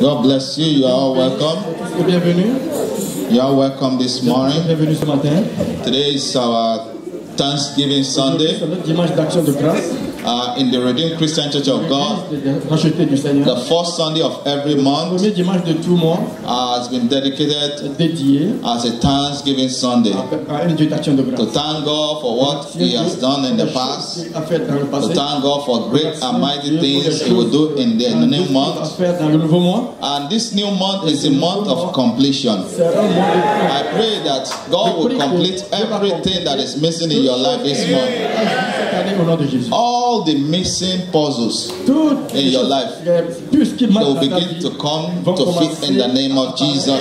God bless you. You are all welcome. Bienvenue. You are welcome this morning. Bienvenue ce matin. Today is our Thanksgiving Sunday. C'est notre dimanche d'action de grâce. In the Redeemed Christian Church of God, Racheté du Seigneur. the first Sunday of every Le month premier dimanche de tout mois has been dedicated dédié as a Thanksgiving Sunday. à une d'action de To grâce. thank God for what He has done in the past. A fait dans le To passé. thank God for great and mighty things He will do in the new A month. faire dans le nouveau mois. And this new month is a month of completion. C'est un mois de I pray that God will complete everything that is missing in your life this month. cette année au nom de Jésus. All the missing puzzles Tout in your life, tout ce qui they manque will dans ta begin vie to come vont to fit in the name of Jesus.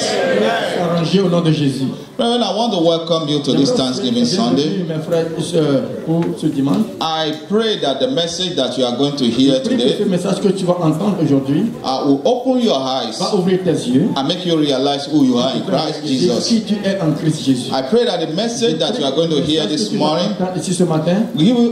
s'arranger au nom de Jésus. Brethren, I want to welcome you to this Thanksgiving Sunday. Mes frères et sœurs, pour ce dimanche. I pray that the message that you are going to hear Prie que ce today message que tu vas entendre aujourd'hui will open your eyes va ouvrir tes yeux. and make you realize who you are in Christ Jesus. Qui tu es en Christ Jésus. I pray that the message that you are going to hear this morning Ici ce matin,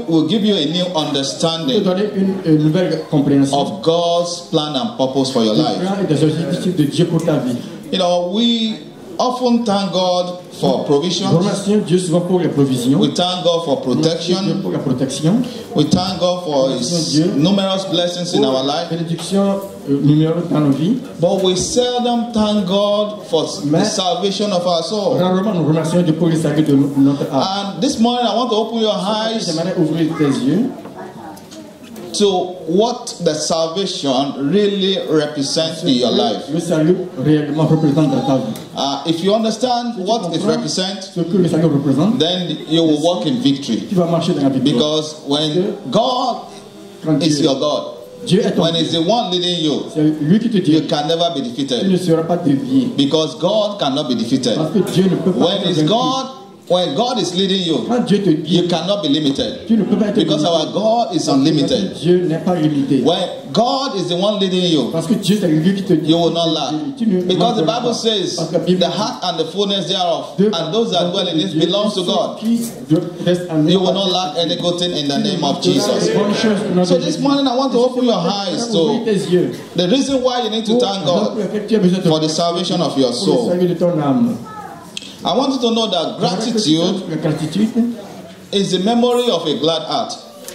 will give you a new te understanding donner une nouvelle compréhension of God's plan and purpose for your des life. plans et des objectifs de Dieu pour ta vie. You know, we often thank God for Nous provisions. remercions Dieu souvent pour les provisions. We thank God for Dieu protection. pour la protection. We thank God for His numerous blessings in our life. Bénédiction numéro dans nos vies. But we seldom thank God for the salvation of our soul. Rarement nous remercions Dieu pour le salut de notre âme. And this morning I want to open your eyes J'aimerais ouvrir tes yeux to what the salvation really represents in your life. le salut réellement représente dans ta vie. If you understand what it represents, Ce que le salut représente, then you will walk in victory. tu vas marcher dans la victoire. Because when God Quand is Dieu, your God, Dieu est ton when He's the one leading you, c'est lui qui te dit, you can never be tu defeated. ne seras pas dévié. Because God cannot be defeated. Parce que Dieu ne peut pas When être it's vaincu. when God is leading you, Quand Dieu te guide, you cannot be limited. tu ne peux pas être Because limité. our God is Parce que unlimited. Dieu n'est pas limité. When God is the one leading you, Parce que Dieu c'est lui qui te dit. you will not lack. Tu ne Because the manqueras Bible pas. says, Parce que la Bible the heart and the fullness thereof, dit, and those that dwell in it Dieu, belongs to God. qui reste en You will not lack any good thing in the name of Jesus. Bonne chose au nom de So this Jésus. morning I want to open your eyes Ouvrir to tes yeux. the reason why you need to thank God Tu as besoin de for the salvation of your pour le soul. salut de ton âme. I want you to know that gratitude La gratitude, is the memory of a glad heart.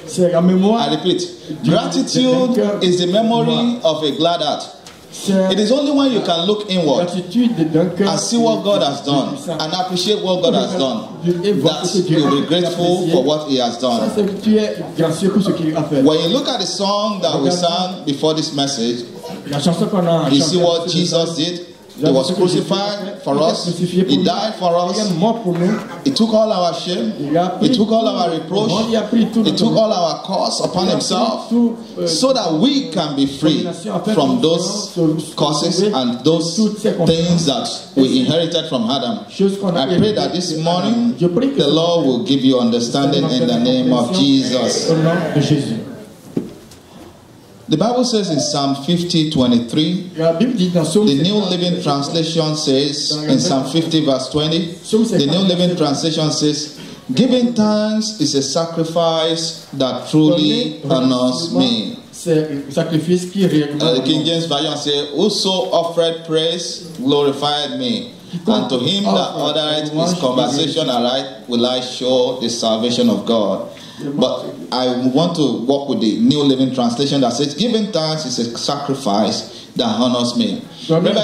c'est la mémoire. I repeat, gratitude is the memory of a glad heart. C'est It is only when you can look inward gratitude d'un cœur. and see what God has done and appreciate what God has done that you'll be grateful for what He has Ça, done. c'est que tu es gracieux pour ce qu'il a fait. When you look at the song that we sang before this message, La chanson qu'on a you chantée see what avec Jesus did. He was crucified for us. He died for Il est us. mort pour nous. He took all our shame. He took all our reproach. He took all our curse upon Himself so that we can be free from those curses and those things that we inherited from Adam. I pray that this morning the Lord will give you understanding in the name of Jesus. Au nom de Jésus. The Bible says in Psalm 50:23, La Bible dit dans Psaume the New Living Translation says in Psalm 50 verse 20, the New Living Translation says, giving thanks is a sacrifice that truly honors me. C'est un sacrifice qui réellement. The King James Version says, whoso offered praise glorified me, and to him that ordered his conversation aright will I show the salvation of God. But I want to work with the New Living Translation that says, giving thanks is a sacrifice that honors me. Remember,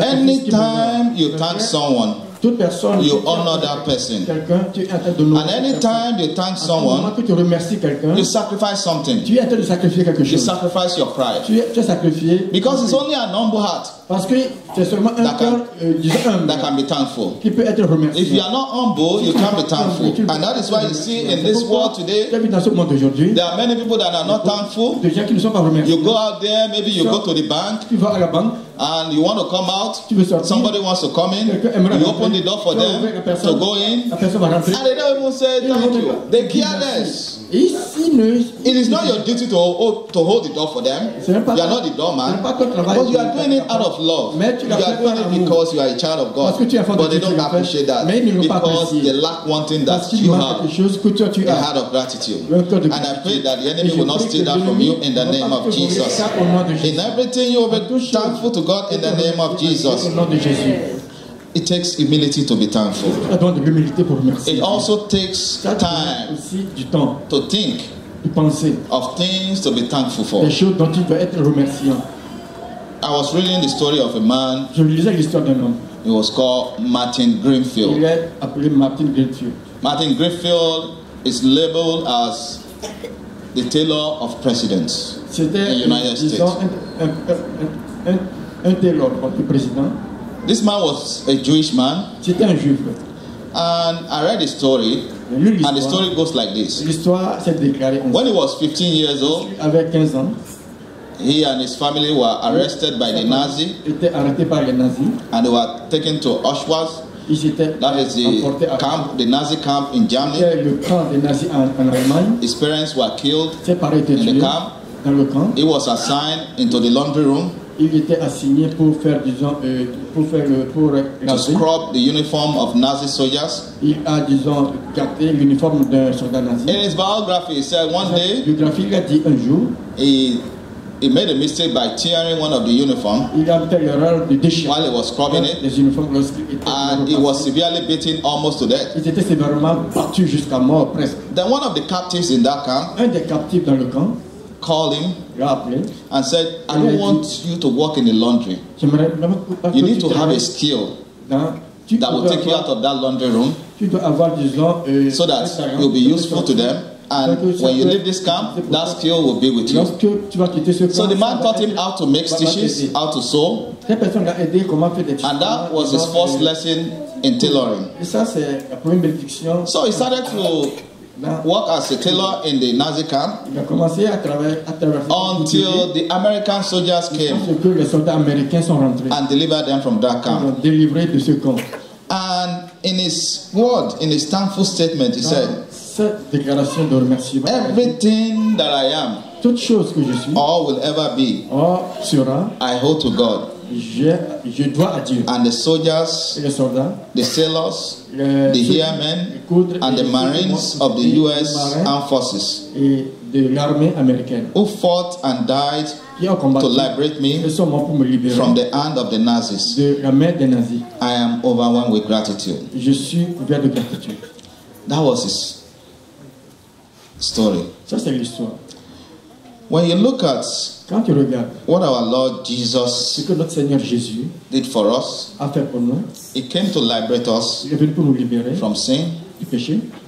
anytime you thank someone, toute personne, you honor that person. quelqu'un, tu es en train de honorer And anytime you thank quelqu'un. À tout moment someone, que tu remercies quelqu'un, you sacrifice something. tu es en train de sacrifier quelque You chose. sacrifice your pride. Tu es sacrifié Because it's only an humble heart parce que c'est seulement un that cœur, disons humble, that can be thankful. qui peut être remercié. If you are not humble, you can't be thankful. And that is why you see in this world today, Tu habites dans ce monde aujourd'hui, there are many people that are not thankful. des gens qui ne sont pas remerciés. You go out there, maybe you go to the bank, Tu vas à la banque, and you want to come out. tu veux sortir. Somebody wants to come in. Quelqu'un aimerait You rentrer. open the door for Tu vas ouvrir la them personne. to go in. La personne va rentrer. And they don't even say thank you. They careless. Et s'il ne... It is not your duty to hold the door for them. You are not the doorman. But you are doing it out of love. You are doing it because you are a child of God. But they don't appreciate that because they lack one thing that you have, a heart of gratitude. And I pray that the enemy will not steal that from you in the name of Jesus. In everything you will be thankful to God in the name of Jesus. It takes humility to be thankful. It also takes time to think of things to be thankful for. I was reading the story of a man. He was called Martin Greenfield. Martin Greenfield is labeled as the tailor of presidents in the United States. This man was a Jewish man. And I read the story, and the story goes like this. When he was 15 years old, he and his family were arrested by the Nazis, and they were taken to Auschwitz. That is the camp, the Nazi camp in Germany. His parents were killed in the camp. He was assigned into the laundry room to scrub the uniform of Nazi soldiers. In his biography, he said one day he made a mistake by tearing one of the uniforms while he was scrubbing it, and he was severely beaten almost to death. Then one of the captives in that camp called him and said, I don't want you to work in the laundry. You need to have a skill that will take you out of that laundry room so that you'll be useful to them. And when you leave this camp, that skill will be with you. So the man taught him how to make stitches, how to sew. And that was his first lesson in tailoring. So he started to work as a tailor in the Nazi camp until the American soldiers came and delivered them from that camp. And in his word, in his thankful statement, he said, everything that I am, all will ever be, I owe to God. And the soldiers, the sailors, the airmen, and the Marines of the U.S. Armed Forces who fought and died to liberate me from the hand of the Nazis. I am overwhelmed with gratitude. That was his story. When you look at what our Lord Jesus did for us, He came to liberate us from sin.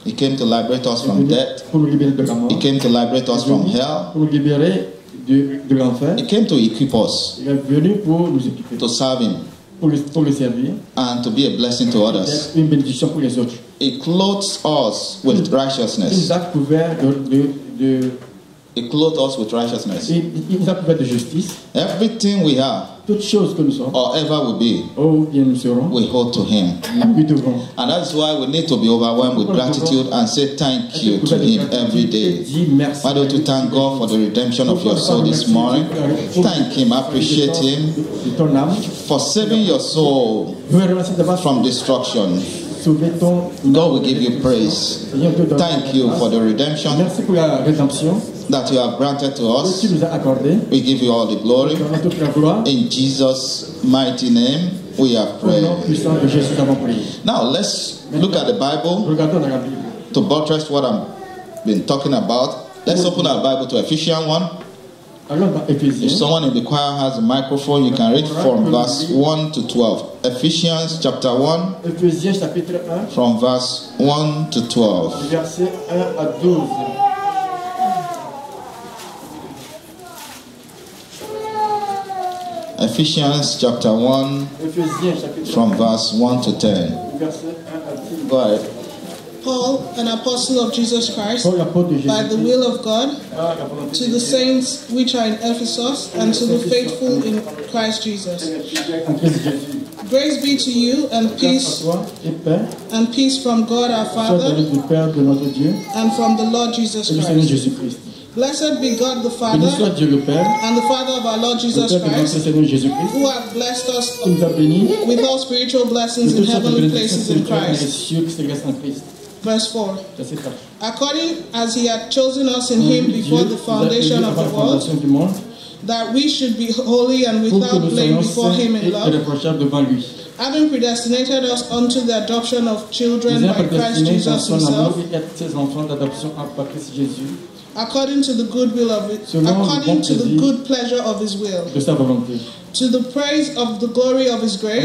He came to liberate us from death. He came to liberate us from hell. He came to equip us to serve Him and to be a blessing to others. He clothes us with righteousness. He clothed us with righteousness. Everything we have, or ever will be, we hold to Him. And that's why we need to be overwhelmed with gratitude and say thank you to Him every day. Why don't you thank God for the redemption of your soul this morning? Thank Him, appreciate Him for saving your soul from destruction. God will give you praise. Thank you for the redemption that you have granted to us. We give you all the glory. In Jesus' mighty name, we have prayed. Now let's look at the Bible to buttress what I've been talking about. Let's open our Bible to Ephesians 1. If someone in the choir has a microphone, you can read from verse 1 to 12. Ephesians chapter 1, from verse 1 to 12. Ephesians chapter 1, from verse 1 to 10. Go ahead. Paul, an apostle of Jesus Christ, by the will of God, to the saints which are in Ephesus, and to the faithful in Christ Jesus, Grace be to you and peace from God our Father and from the Lord Jesus Christ. Blessed be God the Father and the Father of our Lord Jesus Christ, who have blessed us with all spiritual blessings in heavenly places in Christ. Verse 4. According as he had chosen us in him before the foundation of the world, that we should be holy and without blame before him in love, having predestinated us unto the adoption of children by Christ Jesus himself, according to the good will of it, according to the good pleasure of his will, to the praise of the glory of his grace,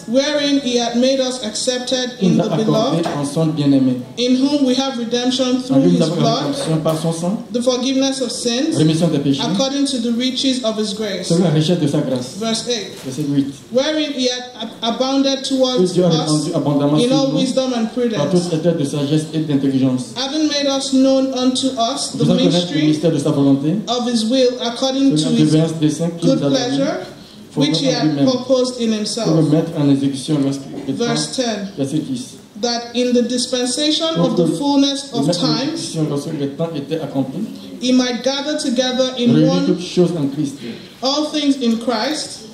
wherein he had made us accepted in the beloved, in whom we have redemption through his blood, the forgiveness of sins, according to the riches of his grace. Verse 8, wherein he had abounded towards us in all wisdom and prudence, having made us known unto us the mystery of his will, according to his good pleasure, which he had proposed in himself. Verse 10, that in the dispensation of the fullness of times, he might gather together in one all things in Christ,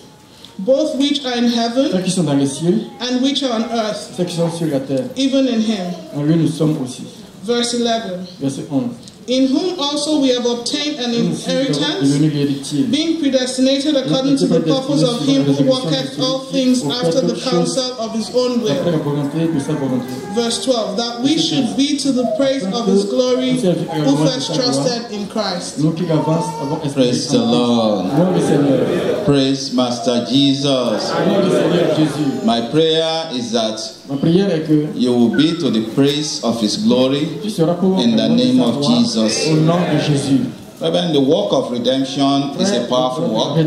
both which are in heaven and which are on earth, even in him. Verse 11, in whom also we have obtained an inheritance, being predestinated according to the purpose of him who worketh all things after the counsel of his own will. Verse 12, that we should be to the praise of his glory, who first trusted in Christ. Praise the Lord. Praise Master Jesus. My prayer is that you will be to the praise of his glory in the name of Jesus. Even the work of redemption is a powerful work.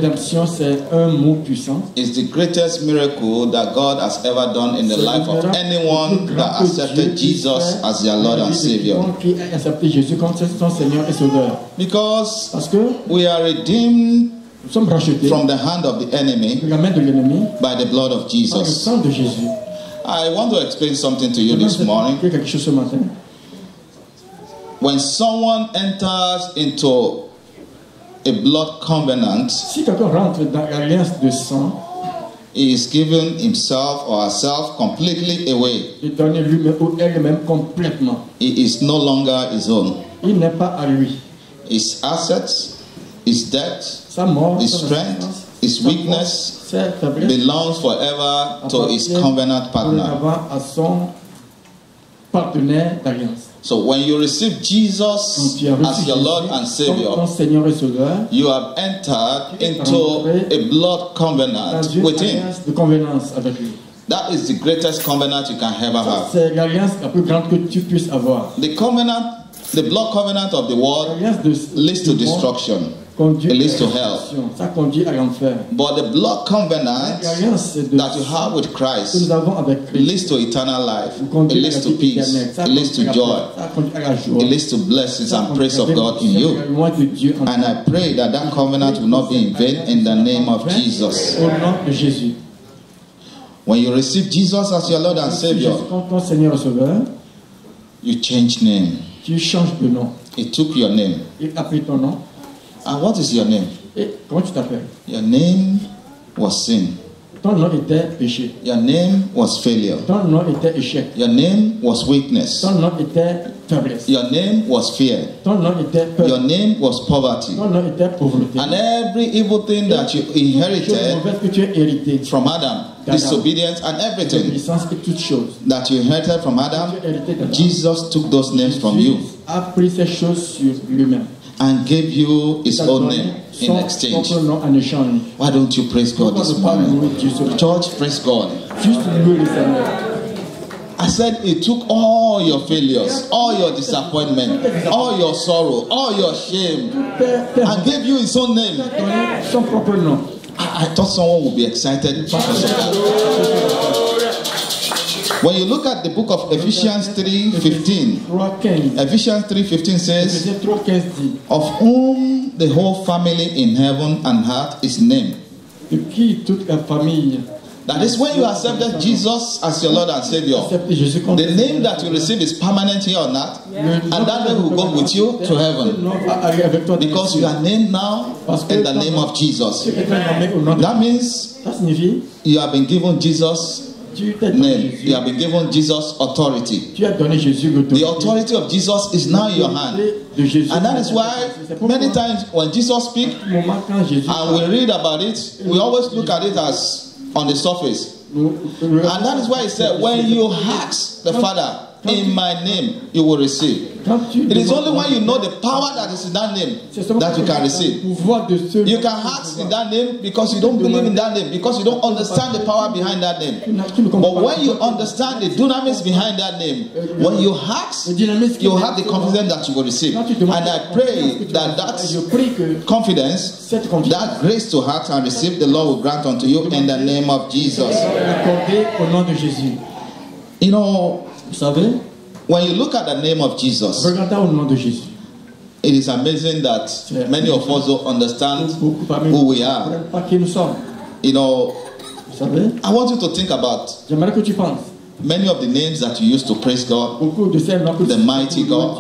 It's the greatest miracle that God has ever done in the life of anyone that accepted Jesus as their Lord and Savior. Because we are redeemed from the hand of the enemy by the blood of Jesus. I want to explain something to you this morning. When someone enters into a blood covenant, he is giving himself or herself completely away. He is no longer his own. His assets, his debt, his strength, his weakness belongs forever to his covenant partner. So when you receive Jesus as your Lord and Savior, you have entered into a blood covenant with him. That is the greatest covenant you can ever have. The covenant, the blood covenant of the world leads to destruction. It leads to hell. But the blood covenant that you have with Christ leads to eternal life. It leads to peace. It leads to joy. It leads to blessings and praise of God in you. And I pray that that covenant will not be in vain in the name of Jesus. When you receive Jesus as your Lord and Savior, you change name. He took your name. And what is your name? Your name was sin. Your name was failure. Your name was weakness. Your name was fear. Your name was poverty. And every evil thing that you inherited from Adam, disobedience and everything that you inherited from Adam, Jesus took those names from you and gave you his own name in exchange. Why don't you praise God this morning? Church, praise God. I said he took all your failures, all your disappointment, all your sorrow, all your shame, and gave you his own name. I thought someone would be excited because of that. When you look at the book of Ephesians 3:15, Ephesians 3:15 says, of whom the whole family in heaven and earth is named, de qui toute la famille. That is when you accepted Jesus as your Lord and Savior. The name that you receive is permanent here on earth, and that name will go with you to heaven. Because you are named now in the name of Jesus. That means you have been given Jesus' name. You have been given Jesus' authority. The authority of Jesus is now in your hand. And that is why many times when Jesus speaks and we read about it, we always look at it as on the surface. And that is why he said, when you ask the Father in my name, you will receive. It is only when you know the power that is in that name that you can receive. You can ask in that name because you don't believe in that name, because you don't understand the power behind that name. But when you understand the dunamis behind that name, when you ask, you have the confidence that you will receive. And I pray that that confidence, that grace to ask and receive, the Lord will grant unto you in the name of Jesus. You know, when you look at the name of Jesus, it is amazing that many of us don't understand who we are. You know, I want you to think about many of the names that you use to praise God: the mighty God,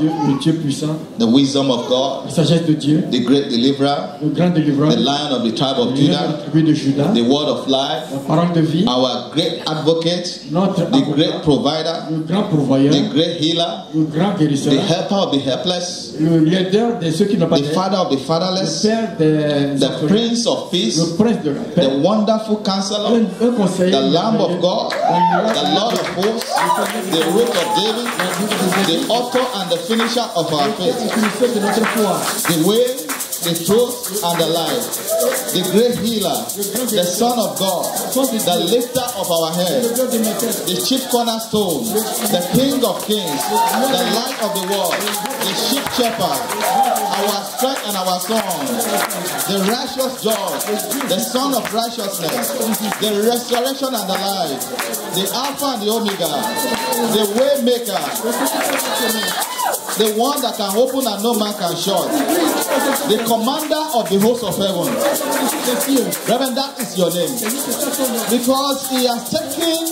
the wisdom of God, the great deliverer, the lion of the tribe of Judah, the word of life, our great advocate, the great provider, the great healer, the helper of the helpless, the father of the fatherless, the prince of peace, the wonderful counselor, the Lamb of God, the Lord of hosts, the root of David, the author and the finisher of our faith, the way, the truth, and the life, the great healer, the Son of God, the lifter of our head, the chief cornerstone, the King of kings, the light of the world, the sheep shepherd, our strength and our song, the righteous judge, the Son of righteousness, the resurrection and the life, the Alpha and the Omega, the way maker, the one that can open and no man can shut, the commander of the host of heaven. Reverend, that is your name, because he has taken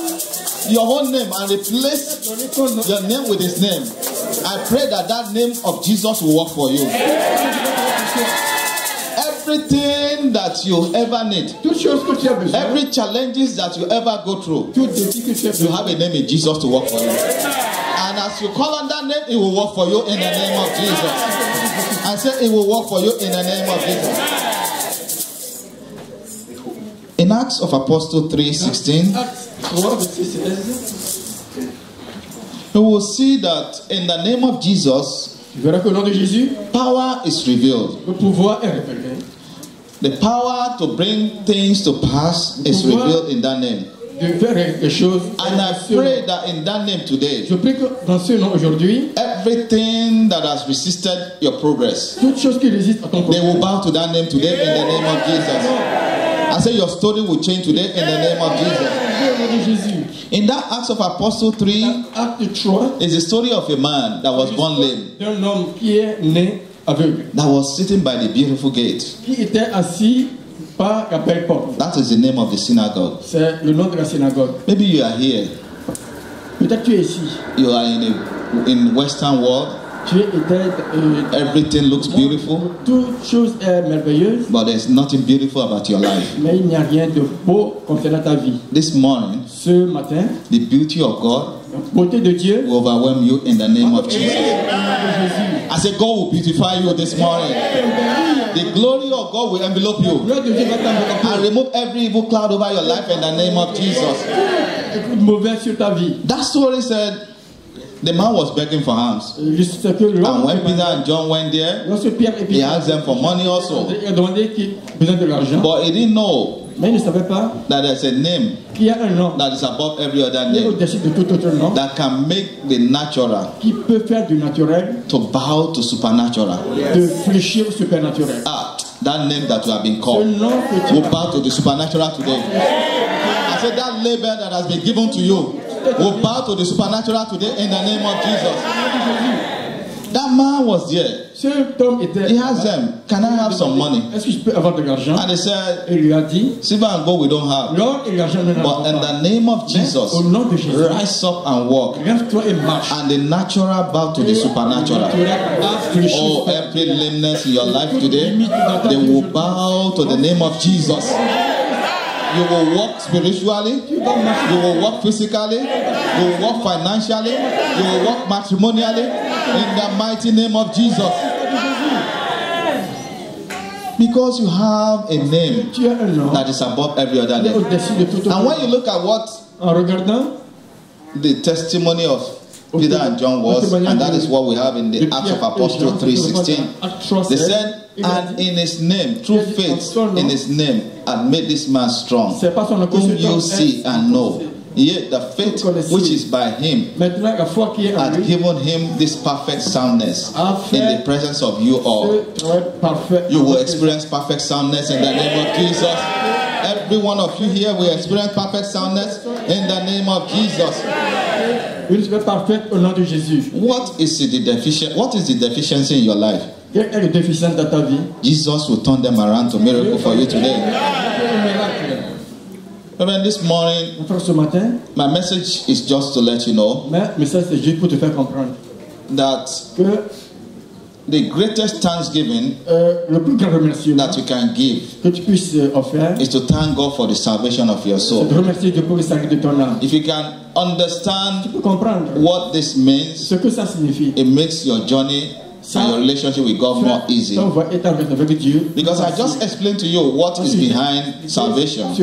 your own name and replaced your name with his name. I pray that that name of Jesus will work for you. Everything that you ever need, every challenges that you ever go through, you have a name in Jesus to work for you. And as you call on that name, it will work for you in the name of Jesus. I said it will work for you in the name of Jesus. In Acts of Apostles 3:16, you will see that in the name of Jesus, power is revealed. The power to bring things to pass is revealed in that name. And I pray that in that name today, everything that has resisted your progress, they will bow to that name today in the name of Jesus. I say your story will change today in the name of Jesus. In that Acts of Apostles 3 is the story of a man that was born lame, that was sitting by the beautiful gate. That is the name of the synagogue. Maybe you are here. You are in Western world. Everything looks beautiful, but there's nothing beautiful about your life. This morning, the beauty of God will overwhelm you in the name of Jesus. I said, God will beautify you this morning. The glory of God will envelope you and remove every evil cloud over your life in the name of Jesus. That story said, the man was begging for alms. And when Peter and John went there, he asked them for money also. But he didn't know that there's a name that is above every other name, that can make the natural to bow to supernatural. That name that you have been called will bow to the supernatural today. I said that label that has been given to you will bow to the supernatural today in the name of Jesus. That man was there. Cet homme était. He asked them, "Can I have some money?" Est-ce que je peux avoir de l'argent? And they said, Il lui a dit, "Silver and gold we don't have. l'or et l'argent ne But in the name of Jesus, au nom de Jésus, rise up and walk." lève-toi et marche. And the natural bow to the supernatural. Oh, every lameness in your life today, they will bow to the name of Jesus. You will walk spiritually, you will walk physically, you will walk financially, you will walk matrimonially in the mighty name of Jesus. Because you have a name that is above every other name. And when you look at what the testimony of Peter and John was, and that is what we have in the Acts of Apostles 3:16. They said, and in his name, through faith in his name, and made this man strong, whom you see and know. Yet the faith which is by him had given him this perfect soundness in the presence of you all. You will experience perfect soundness in the name of Jesus. Every one of you here will experience perfect soundness in the name of Jesus. What is the deficiency in your life? Jesus will turn them around to miracle for you today. Even this morning, my message is just to let you know that the greatest thanksgiving that you can give is to thank God for the salvation of your soul. If you can understand what this means, it makes your journey and your relationship with God more easy. Because I just explained to you what is behind salvation.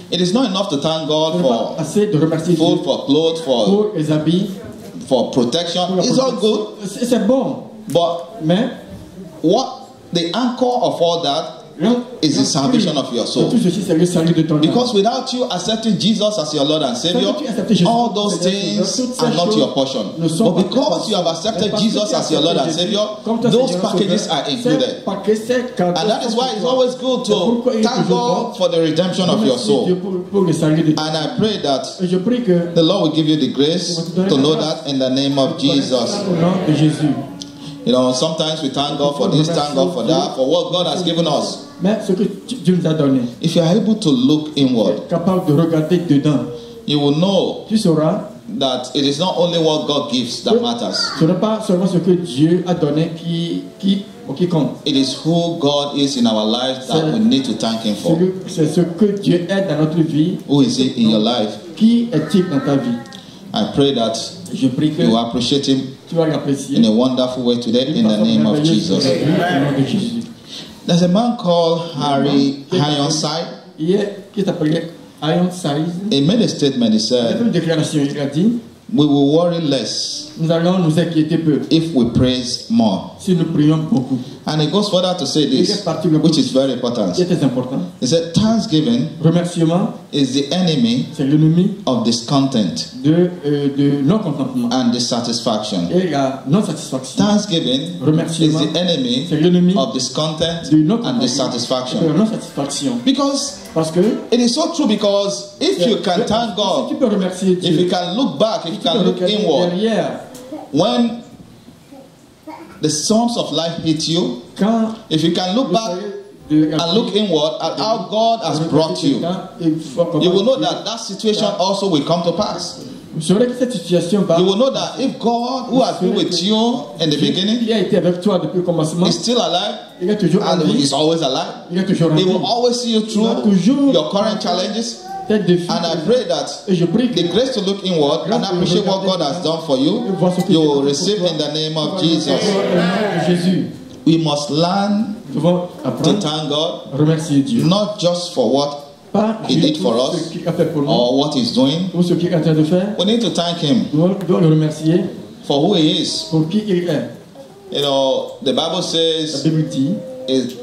It is not enough to thank God for food, for clothes, for protection. It's all good. But what the anchor of all that is the salvation of your soul. Because without you accepting Jesus as your Lord and Savior, all those things are not your portion. But because you have accepted Jesus as your Lord and Savior, those packages are included. And that is why it's always good to thank God for the redemption of your soul. And I pray that the Lord will give you the grace to know that in the name of Jesus. You know, sometimes we thank God for this, thank God for that, for what God has given us. If you are able to look inward, you will know that it is not only what God gives that matters. It is who God is in our lives that we need to thank Him for. Who is He in your life? I pray that you will appreciate Him in a wonderful way today in the name of Jesus. There's a man called Harry Ironside. He made a statement. He said, "We will worry less if we praise more." And he goes further to say this, which is very important. He said, "Thanksgiving is the enemy of discontent and dissatisfaction." Thanksgiving is the enemy of discontent and dissatisfaction. Because it is so true, because if you can thank God, if you can look back, if you can look inward, when the storms of life hit you, if you can look back and look inward at how God has brought you, you will know that that situation also will come to pass. You will know that if God, who has been with you in the beginning, is still alive and is always alive, He will always see you through your current challenges. And I pray that the grace to look inward and appreciate what God has done for you, you will receive in the name of Jesus. We must learn to thank God, not just for what He did for us or what He's doing. We need to thank Him for who He is. You know, the Bible says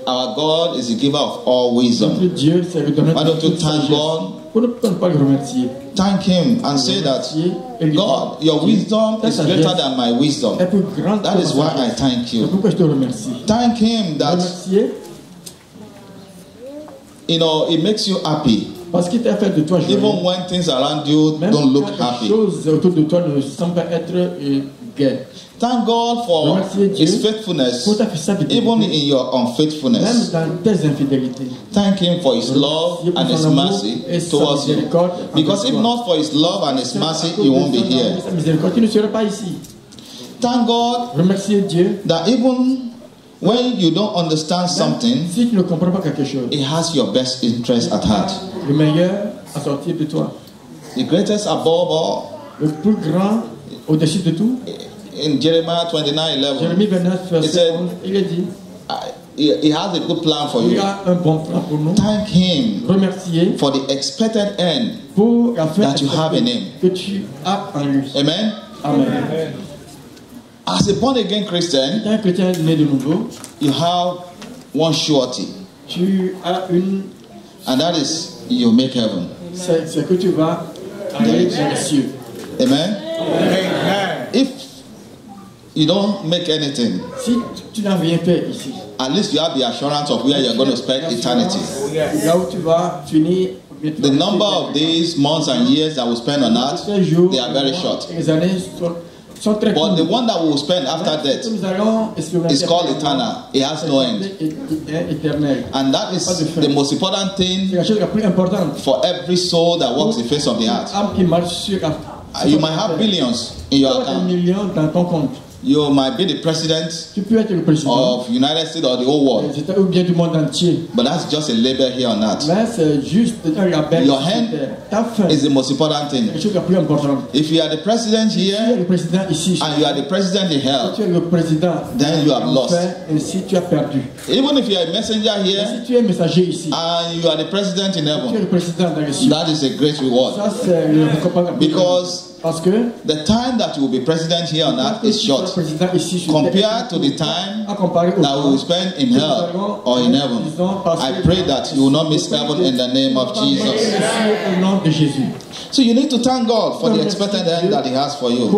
our God is the giver of all wisdom. Why don't you thank God? Thank Him and say that, God, your wisdom is greater than my wisdom. That is why I thank you. Thank Him that, you know, it makes you happy. Even when things around you don't look happy. guère. Thank God for His faithfulness, even in your unfaithfulness. Thank Him for His love and His mercy towards you. Because if not for His love and His mercy, you won't be here. Thank God that even when you don't understand something, He has your best interest at heart. The greatest above all, in Jeremiah 29:11, He said, He has a good plan for you. Thank Him for the expected end that you have in Him. Amen? Amen. As a born again Christian, you have one surety, and that is you make heaven. Amen? If you don't make anything, at least you have the assurance of where you're going to spend eternity. The number of days, months, and years that we spend on earth, they are very short. But the one that we will spend after death is called eternal. It has no end. And that is the most important thing for every soul that walks the face of the earth. You might have billions in your account. You might be the president of United States or the whole world. But that's just a label here on earth. Your hand is the most important thing. If you are the president here and you are the president in hell, then you have lost. Even if you are a messenger here and you are the president in heaven, that is a great reward. Because the time that you will be president here on earth is short compared to the time that we will spend in hell or in heaven. I pray that you will not miss heaven in the name of Jesus. So you need to thank God for the expected end that He has for you.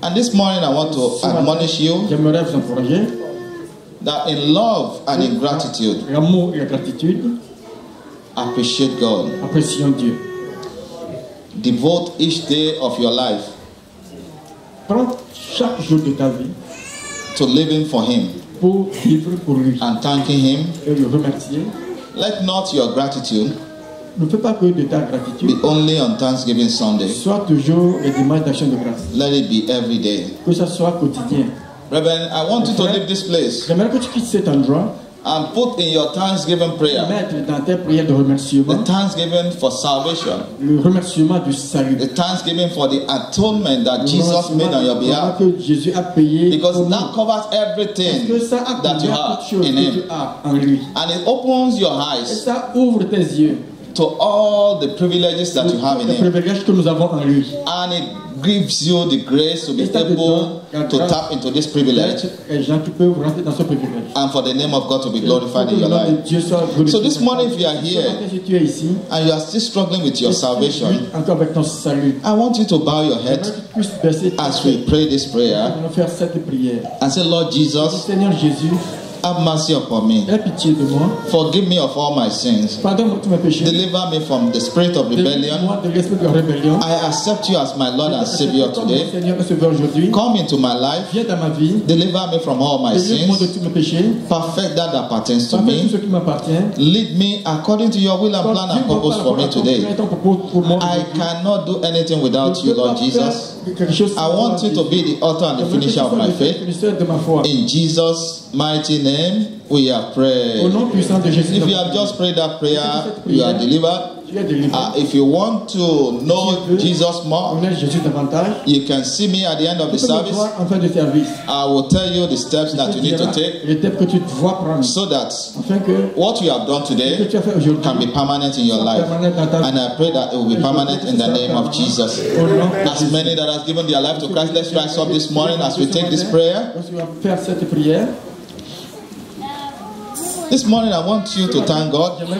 And this morning I want to admonish you that in love and in gratitude, appreciate God. Devote each day of your life to living for Him and thanking Him. Let not your gratitude be only on Thanksgiving Sunday. Let it be every day. Reverend, I want you to leave this place and put in your thanksgiving prayer the thanksgiving for salvation, the thanksgiving for the atonement that Jesus made on your behalf, because that covers everything that you have in Him, and it opens your eyes to all the privileges that you have in Him, and it gives you the grace to be able to tap into this privilege and for the name of God to be glorified in your life. So this morning, if you are here and you are still struggling with your salvation, I want you to bow your head as we pray this prayer and say, Lord Jesus, have mercy upon me. Forgive me of all my sins. Deliver me from the spirit of rebellion. I accept you as my Lord and Savior today. Come into my life. Deliver me from all my sins. Perfect that pertains to me. Lead me according to your will and plan and purpose for me today. I cannot do anything without you, Lord Jesus. I want you to be the author and the finisher of my faith. In Jesus' mighty name, we have prayed. If you have just prayed that prayer, you are delivered. If you want to know Jesus more, you can see me at the end of the service. I will tell you the steps that you need to take so that what you have done today can be permanent in your life. And I pray that it will be permanent in the name of Jesus. As many that have given their life to Christ, let's rise up this morning as we take this prayer. This morning I want you to thank God for